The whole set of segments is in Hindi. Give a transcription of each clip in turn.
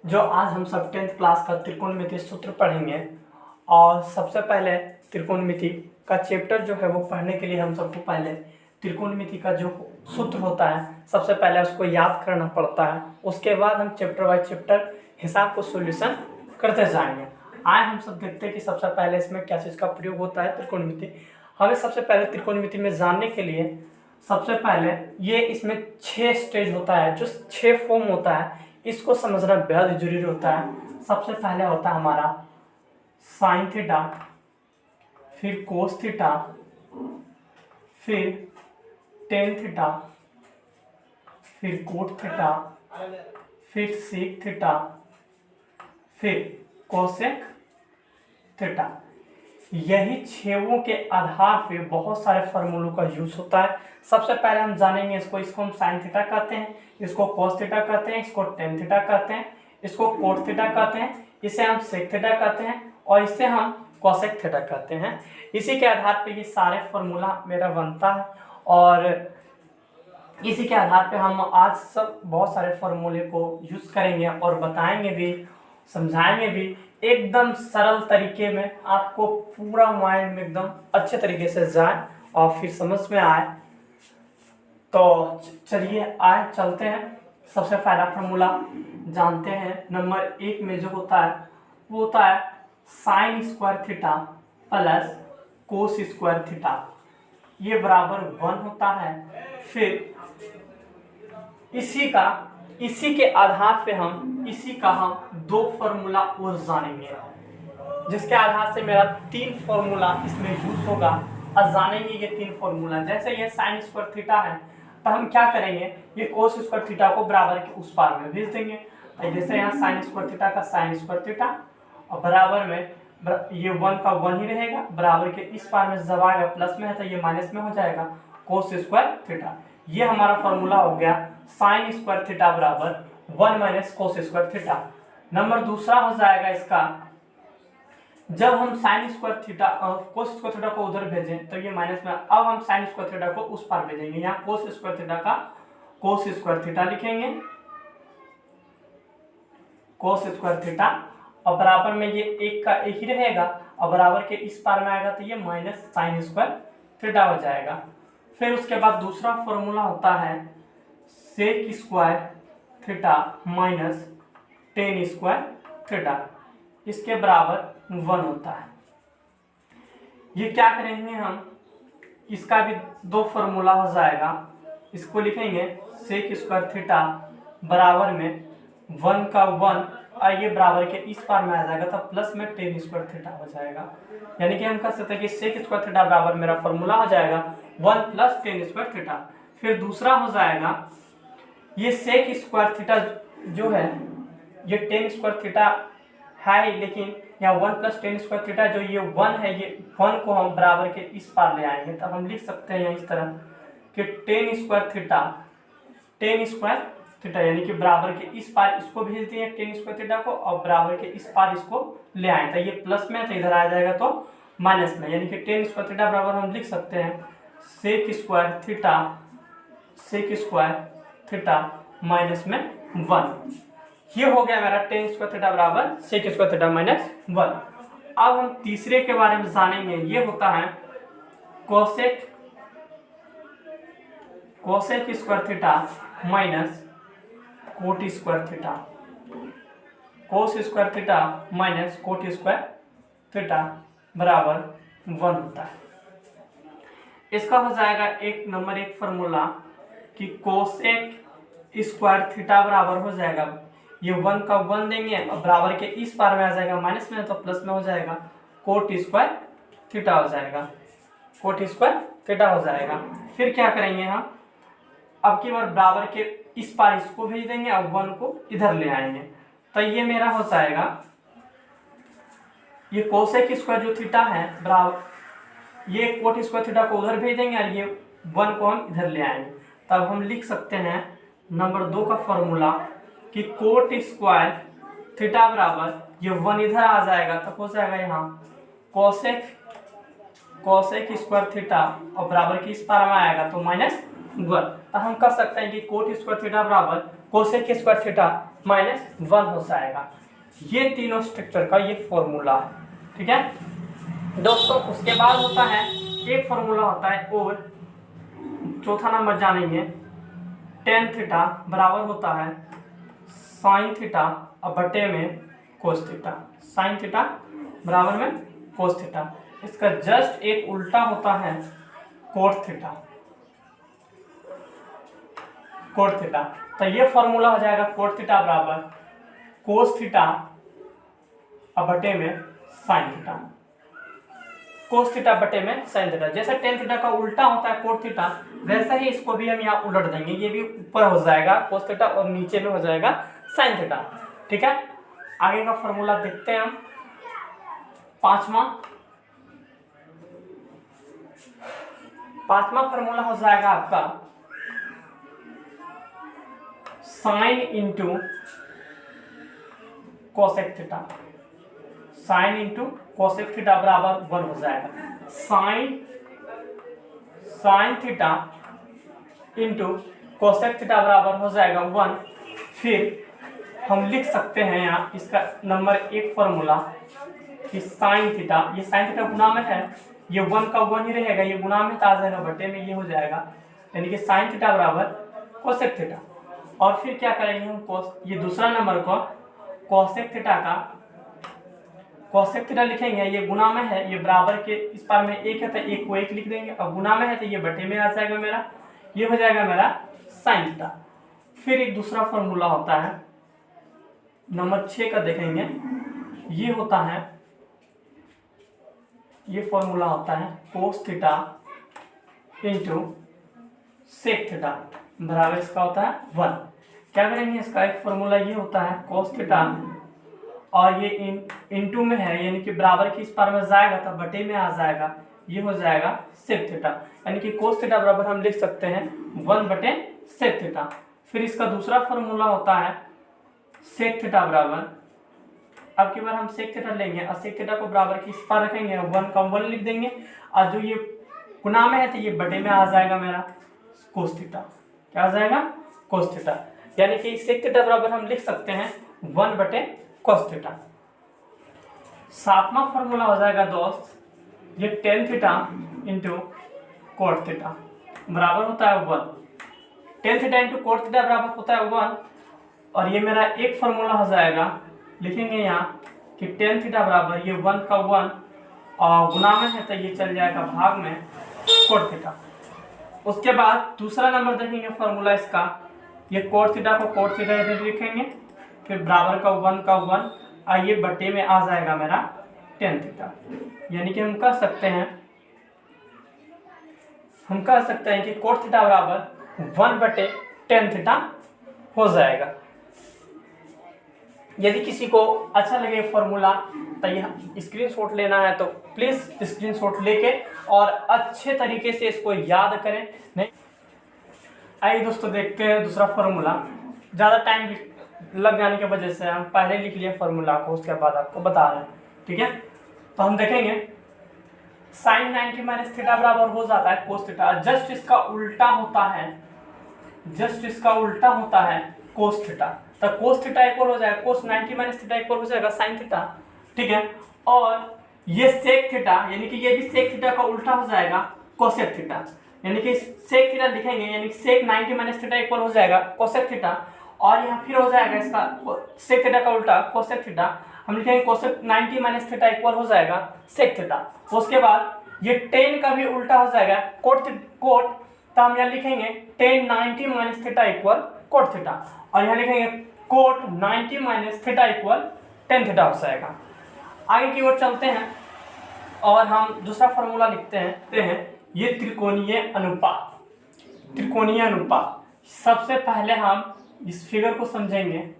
जो आज हम सब 10th क्लास का त्रिकोणमिति सूत्र पढ़ेंगे। और सबसे पहले त्रिकोणमिति का चैप्टर जो है वो पढ़ने के लिए हम सबको पहले त्रिकोणमिति का जो सूत्र होता है सबसे पहले उसको याद करना पड़ता है। उसके बाद हम चैप्टर बाय चैप्टर हिसाब को सॉल्यूशन करते जाएंगे। आए हम सब देखते हैं कि सबसे पहले इसमें क्या चीज़ का प्रयोग होता है त्रिकोणमिति। हमें सबसे पहले त्रिकोणमिति में जानने के लिए सबसे पहले ये इसमें 6 स्टेज होता है, जो 6 फॉर्म होता है इसको समझना बेहद जरूरी होता है। सबसे पहले होता है हमारा साइन थीटा, फिर कोस थीटा, फिर टेन थीटा, फिर कोट थीटा, फिर सेक थीटा, फिर कोसेक थीटा। यही छेवों के आधार पे बहुत सारे फार्मूलों का यूज होता है। सबसे पहले हम जानेंगे इसको हम साइन थीटा कहते हैं, इसको कोस थीटा कहते हैं, इसको टेन थीटा कहते हैं, इसको कोट थीटा कहते हैं, इसे हम सेक थीटा कहते हैं और इसे हम कोसेक थीटा कहते हैं। इसी के आधार पे ये सारे फार्मूला मेरा बनता है और इसी के आधार पे हम आज सब बहुत सारे फार्मूले को यूज करेंगे और बताएंगे भी, समझाएंगे भी एकदम सरल तरीके में, आपको पूरा माइंड में एकदम अच्छे तरीके से जाए और फिर समझ में आए। तो चलिए आए चलते हैं। सबसे पहला फार्मूला जानते हैं। नंबर 1 में जो होता है वो होता है sine square theta plus cos square theta, ये बराबर 1 होता है। फिर इसी के आधार पे हम दो फार्मूला और जानेंगे, जिसके आधार से मेरा 3 फार्मूला इसमें यूज होगा और जानेंगे ये 3 फार्मूला। जैसे ये साइन स्क्वायर थीटा है तो हम क्या करेंगे, ये कोस स्क्वायर थीटा को बराबर के उस पार में भेज देंगे। जैसे यहाँ साइन स्क्वायर थीटा का साइन स्क्वायर थीटा और बराबर में ये 1 का 1 ही रहेगा, बराबर के इस पार में जब आएगा प्लस में है तो ये माइनस में हो जाएगा कोस स्क्वायर थीटा। ये हमारा फार्मूला हो गया साइन स्क्वायर थीटा बराबर 1 minus cos square theta. Number दूसरा हो जाएगा इसका, जब हम sine square theta cos square theta को उधर भेजें तो ये माइनस में, अब हम साइन स्क्वायर थीटा को उस पार भेजेंगे। यहाँ कोस स्क्वायर थीटा का कोस स्क्वायर थीटा लिखेंगे, कोस स्क्वायर थीटा और बराबर में ये एक का एक ही रहेगा और बराबर के इस पार में आएगा तो ये माइनस साइन स्क्वायर थीटा हो जाएगा। फिर उसके बाद दूसरा फॉर्मूला होता है sec square theta minus tan square theta, इसके बराबर 1 होता है। ये क्या करेंगे हम, इसका भी 2 फार्मूला हो जाएगा। इसको लिखेंगे सेक स्क्वायर थीटा बराबर में 1 का 1 और ये बराबर के इस पार में आ जाएगा तो प्लस में टेन स्क्वायर थीटा हो जाएगा। यानी कि हम कह सकते हैं कि सेक स्क्वायर थीटा बराबर मेरा फार्मूला हो जाएगा 1 प्लस टेन स्क्वायर थीटा। फिर दूसरा हो जाएगा ये सेक स्क्वायर थीटा जो है ये टेन स्क्वायर थीटा है, लेकिन यहाँ 1 प्लस टेन स्क्वायर थीटा जो ये 1 है, ये 1 को हम बराबर के इस पार ले आएंगे तब हम लिख सकते हैं इस तरह कि टेन स्क्वायर थीटा यानी कि बराबर के इस पार इसको भेज दिए टेन स्क्वायर थीटा को और बराबर के इस पार इसको ले आए तो ये प्लस में तो इधर आ जाएगा तो माइनस में, यानी कि टेन स्क्वायर थीटा बराबर हम लिख सकते हैं सेक स्क्वायर थीटा माइनस में 1। ये हो गया मेरा टेन स्क्वायर थीटा बराबर सेक स्क्वायर थीटा माइनस 1। अब हम तीसरे के बारे में जानेंगे। ये होता है cosec square theta minus cot square theta, cos square theta minus cot square theta बराबर 1 होता है। इसका हो जाएगा नंबर 1 फार्मूला कि कोसेक स्क्वायर थीटा बराबर हो जाएगा, ये 1 का 1 देंगे और बराबर के इस पार में आ जाएगा माइनस में तो प्लस में हो जाएगा कोट स्क्वायर थीटा हो जाएगा, कोट स्क्वायर थीटा हो जाएगा। फिर क्या करेंगे हम, अब की बार बराबर के इस पार इसको भेज देंगे और 1 को इधर ले आएंगे तो ये मेरा हो जाएगा ये कोसेक स्क्वायर जो थीटा है बराबर ये कोट स्क्वायर थीटा को उधर भेज देंगे और ये 1 को हम इधर ले आएंगे तब हम लिख सकते हैं नंबर 2 का फॉर्मूला कि कोट स्क्वायर थीटा बराबर ये 1 इधर आ जाएगा तब हो जाएगा यहाँ कोसेक स्क्वायर थीटा और बराबर की इस पार में आएगा तो -1। तो हम कह सकते हैं कि कोट स्क्वायर थीटा बराबर कोसेक स्क्वायर थीटा माइनस 1 हो जाएगा। ये तीनों स्ट्रक्चर का ये फॉर्मूला है, ठीक है दोस्तों। उसके बाद होता है एक फॉर्मूला होता है, और चौथा नंबर जानेंगे, टेन थीटा बराबर होता है साइन थीटा और बटे में कोस थीटा। साइन थीटा बराबर में कोस थीटा, इसका जस्ट एक उल्टा होता है कोट थीटा। कोट थीटा, तो ये फॉर्मूला हो जाएगा कोट थीटा बराबर कोस थीटा और बटे में साइन थीटा। कोस थीटा बटे में साइन थीटा, जैसे टेन थीटा का उल्टा होता है कोट थीटा, वैसे ही इसको भी हम यहाँ उलट देंगे। ये भी ऊपर हो जाएगा कोस थीटा और नीचे में हो जाएगा साइन थीटा, ठीक है। आगे का फॉर्मूला देखते हैं हम। पांचवा फॉर्मूला हो जाएगा आपका sine into cosec theta. Sine into cosec theta बराबर 1 हो जाएगा। Sine theta into cosec theta बराबर हो जाएगा 1। फिर हम लिख सकते हैं यहाँ इसका नंबर 1 फॉर्मूला कि साइन थीटा, ये साइन थीटा गुणा में है, ये 1 का 1 ही रहेगा, ये गुणा में आ जाएगा, बटे में ये हो जाएगा, यानी कि साइन थीटा बराबर कोसेक थीटा। और फिर क्या करेंगे हम, ये दूसरा नंबर को कोसेक थीटा लिखेंगे, ये गुणा में है, ये बराबर के इस पार में एक है तो एक को एक लिख देंगे, और गुणा में है तो ये बटे में आ जाएगा मेरा, ये हो जाएगा मेरा साइन थीटा। फिर एक दूसरा फॉर्मूला होता है नंबर 6 का देखेंगे, ये होता है, ये फॉर्मूला होता है cos theta into sec theta बराबर इसका होता है 1। क्या करेंगे, इसका एक फॉर्मूला ये होता है कोस थीटा, और ये इंटू में है, यानी कि बराबर की इस पार में जाएगा तो बटे में आ जाएगा, ये हो जाएगा सेक थीटा, यानी कि कोस थीटा बराबर हम लिख सकते हैं 1 बटे सेक थीटा। फिर इसका दूसरा फॉर्मूला होता है सेक थीटा बराबर, अब की बार हम सेक थीटा लेंगे और सेक थीटा को बराबर की इस पार रखेंगे, 1 का 1 लिख देंगे, और जो ये गुणा में है तो ये बटे में आ जाएगा मेरा कोस थीटा। क्या आ जाएगा, कोस थीटा, यानी कि सेक थीटा बराबर हम लिख सकते हैं 1 बटे कोस थीटा। 7वां फॉर्मूला हो जाएगा दोस्त, ये tan theta into cot theta बराबर होता है 1। Tan theta into cot theta बराबर होता है 1, और ये मेरा एक फॉर्मूला हो जाएगा, लिखेंगे यहाँ कि टेन थीटा बराबर ये 1 का 1 और गुणा में है तो ये चल जाएगा भाग में कोट थीटा। उसके बाद दूसरा नंबर देखेंगे फॉर्मूला इसका, ये कोट थीटा को कोट थीटा इधर लिखेंगे, फिर बराबर का 1 का 1 और ये बटे में आ जाएगा मेरा टेन थीटा, यानी कि हम कह सकते हैं कि कोट थीटा बराबर 1 बटे टेन थीटा हो जाएगा। यदि किसी को अच्छा लगे फॉर्मूला तो यह स्क्रीनशॉट लेना है तो प्लीज़ स्क्रीनशॉट लेके और अच्छे तरीके से इसको याद करें। नहीं, आइए दोस्तों देखते हैं दूसरा फॉर्मूला। ज़्यादा टाइम लग जाने की वजह से हम पहले लिख लिए फॉर्मूला को, उसके बाद आपको बता रहे हैं, ठीक है। तो हम देखेंगे साइन 90 माइनस थीटा बराबर हो जाता है कोस थीटा, जस्ट इसका उल्टा होता है कोस थीटा, तो कोस थीटा इक्वल हो जाएगा कोस 90 माइनस थीटा इक्वल हो जाएगा साइन थीटा, ठीक है। और ये सेक थीटा, यानी कि ये भी सेक थीटा का उल्टा हो जाएगा कोसेक थीटा, यानी कि सेक थीटा लिखेंगे, यानी कि सेक 90 माइनस थीटा इक्वल हो जाएगा कोसेक थीटा, और यहाँ फिर हो जाएगा इसका सेक थीटा का उल्टा कोसेक थीटा, हम लिखेंगे कोसेक 90 माइनस थीटा इक्वल हो जाएगा सेक थीटा। उसके बाद ये टेन का भी उल्टा हो जाएगा कोट, तो हम यहाँ लिखेंगे tan 90 minus theta equal cot theta, और यहाँ लिखेंगे cot 90 minus theta equal tan theta हो जाएगा। आगे की ओर चलते हैं और हम दूसरा फॉर्मूला लिखते हैं ये त्रिकोणीय अनुपात। सबसे पहले हम इस फिगर को समझेंगे।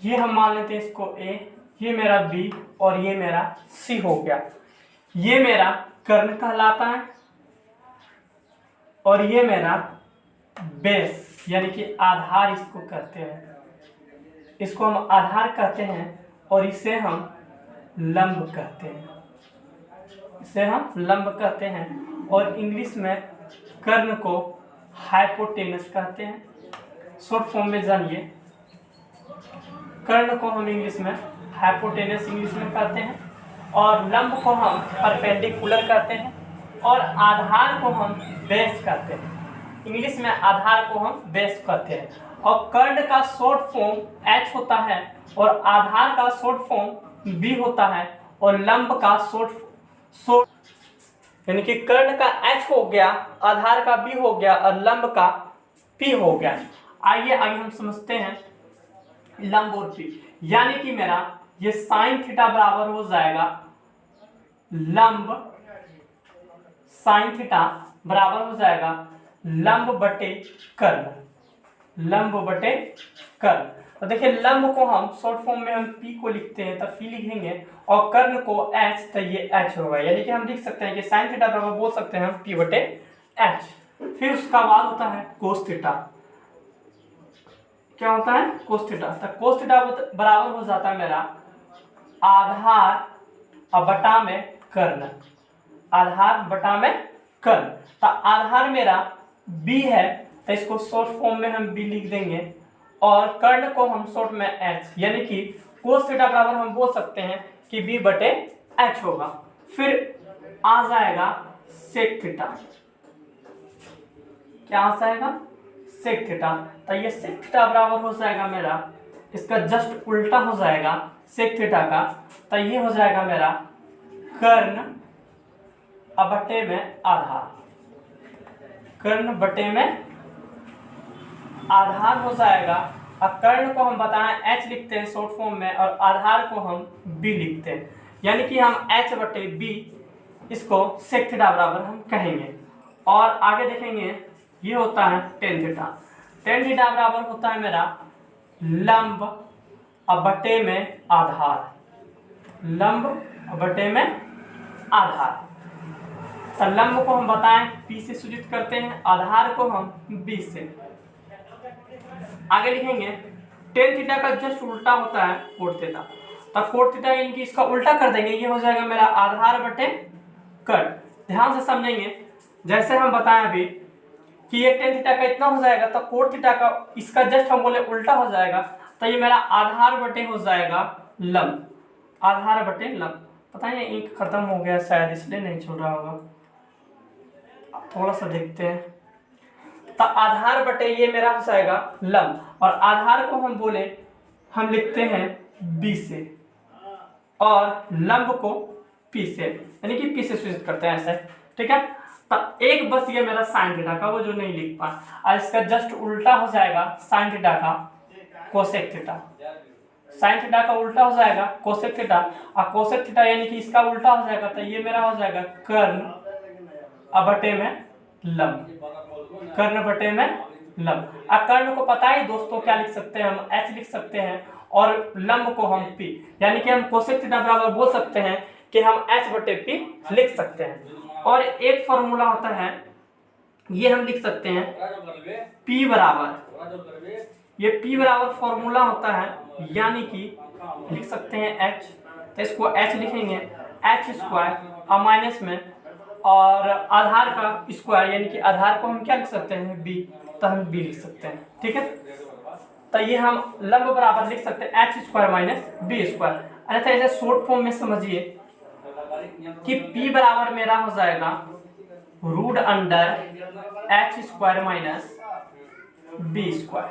ये हम मान लेते हैं इसको A, ये मेरा B और ये मेरा C हो गया। ये मेरा कर्ण कहलाता है और ये मेरा बेस यानी कि आधार इसको कहते हैं, इसको हम आधार कहते हैं और इसे हम लंब कहते हैं, और इंग्लिश में कर्ण को हाइपोटेनस कहते हैं। शॉर्ट फॉर्म में जानिए, कर्ण को हम इंग्लिश में हाइपोटेनस इंग्लिश में कहते हैं, और लंब को हम परपेंडिकुलर कहते हैं, और आधार को हम बेस कहते हैं। इंग्लिश में आधार को हम बेस कहते हैं, और कर्ण का शॉर्ट फॉर्म H होता है, और आधार का शॉर्ट फॉर्म B होता है, और लंब का शॉर्ट यानी कि कर्ण का H हो गया, आधार का B हो गया, और लंब का P हो गया। आइए आगे हम समझते हैं लंब और P। यानी कि मेरा ये साइन थीटा बराबर हो जाएगा लंब, साइन थीटा बराबर हो जाएगा लंब बटे कर्ण, लंब बटे कर्ण। तो देखिए लंब को हम शॉर्ट फॉर्म में हम P को लिखते हैं तो P लिखेंगे, और कर्ण को H तो ये H होगा। यानी कि हम लिख सकते हैं कि साइन थीटा बराबर बोल सकते हैं हम P बटे H। फिर उसका बाद होता है कोस थीटा। क्या होता है? Cos theta. तो कोस थीटा बराबर हो जाता है मेरा आधार बटा में कर्ण, आधार बटा में कर्ण। तो आधार मेरा B है, तो इसको शॉर्ट फॉर्म में हम B लिख देंगे, और कर्ण को हम शॉर्ट में H, यानी कि कोस थीटा बराबर हम बोल सकते हैं कि B बटे H होगा। फिर आ जाएगा सेक थीटा। क्या आ जाएगा? Sec theta. तो ये सेक थीटा बराबर हो जाएगा मेरा, इसका जस्ट उल्टा हो जाएगा सेक थीटा का। तो ये हो जाएगा मेरा कर्ण बटे में आधार, कर्ण बटे में आधार हो जाएगा। और कर्ण को हम बताएं H लिखते हैं शॉर्ट फॉर्म में, और आधार को हम B लिखते हैं। यानी कि हम H बटे B इसको सेक थीटा बराबर हम कहेंगे। और आगे देखेंगे ये होता है टेन थीटा। टेन थीटा बराबर होता है मेरा लंब बटे में आधार, लंब बटे में आधार। तो लंब को हम बताएं P से सूचित करते हैं, आधार को हम B से। आगे लिखेंगे टेन थीटा का जस्ट उल्टा होता है कोट थीटा। तो कोट थीटा यानी कि इसका उल्टा कर देंगे, ये हो जाएगा मेरा आधार बटे कर्ण। ध्यान से समझेंगे, जैसे हम बताएं अभी कि ये टेन थीटा का इतना हो जाएगा, तो कोट थीटा का इसका जस्ट हम बोले उल्टा हो जाएगा, तो ये मेरा आधार बटे हो जाएगा लंब, आधार बटे लंब। पता है इंक खत्म हो गया शायद, इसलिए नहीं चल रहा होगा, थोड़ा सा देखते हैं। तो आधार बटे ये मेरा हो जाएगा लंब, और आधार को हम बोले हम लिखते हैं B से, और लंब को P से, यानी कि P से सूचित करते हैं ऐसे। ठीक है, तो एक बस ये मेरा साइन थीटा का वो जो नहीं लिख पा, और इसका जस्ट उल्टा हो जाएगा साइन थीटा का कोसेक थीटा। साइन थीटा का उल्टा हो जाएगा कोसेक थीटा, और कोसेक थीटा यानी कि इसका उल्टा हो जाएगा, तो ये मेरा हो जाएगा कर्ण बटे में लंब, कर्ण बटे में लंब। और कर्ण को पता ही दोस्तों क्या लिख सकते हैं हम, H लिख सकते हैं, और लंब को हम P, यानी कि हम कोसेक थीटा बराबर बोल सकते हैं कि हम H बटे P लिख सकते हैं। और एक फॉर्मूला होता है, ये हम लिख सकते हैं P बराबर, ये P बराबर फॉर्मूला होता है, यानी कि लिख सकते हैं H, तो इसको H लिखेंगे H स्क्वायर और माइनस में, और आधार का स्क्वायर यानी कि आधार को हम क्या लिख सकते हैं B, तो हम B लिख सकते हैं। ठीक है, तो ये हम लंब बराबर लिख सकते हैं H square minus B square. अन्यथा ऐसे शॉर्ट फॉर्म में समझिए कि P बराबर मेरा हो जाएगा root under H square minus B square,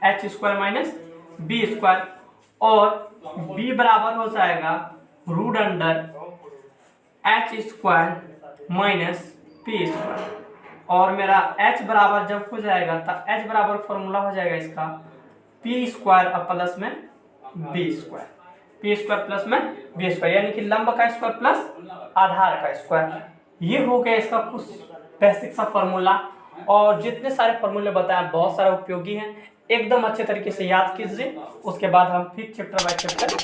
H square minus B square, और B बराबर हो जाएगा root under H square minus P square. और मेरा H बराबर जब हो जाएगा तो H बराबर फॉर्मूला हो जाएगा इसका P स्क्वायर और प्लस में B square, P square plus में B स्क्वायर, यानी कि लंब का स्क्वायर प्लस आधार का स्क्वायर। ये हो गया इसका कुछ बेसिक सा फॉर्मूला। और जितने सारे फॉर्मूले बताए बहुत सारे उपयोगी हैं, एकदम अच्छे तरीके से याद कीजिए। उसके बाद हम फिर चैप्टर बाय चैप्टर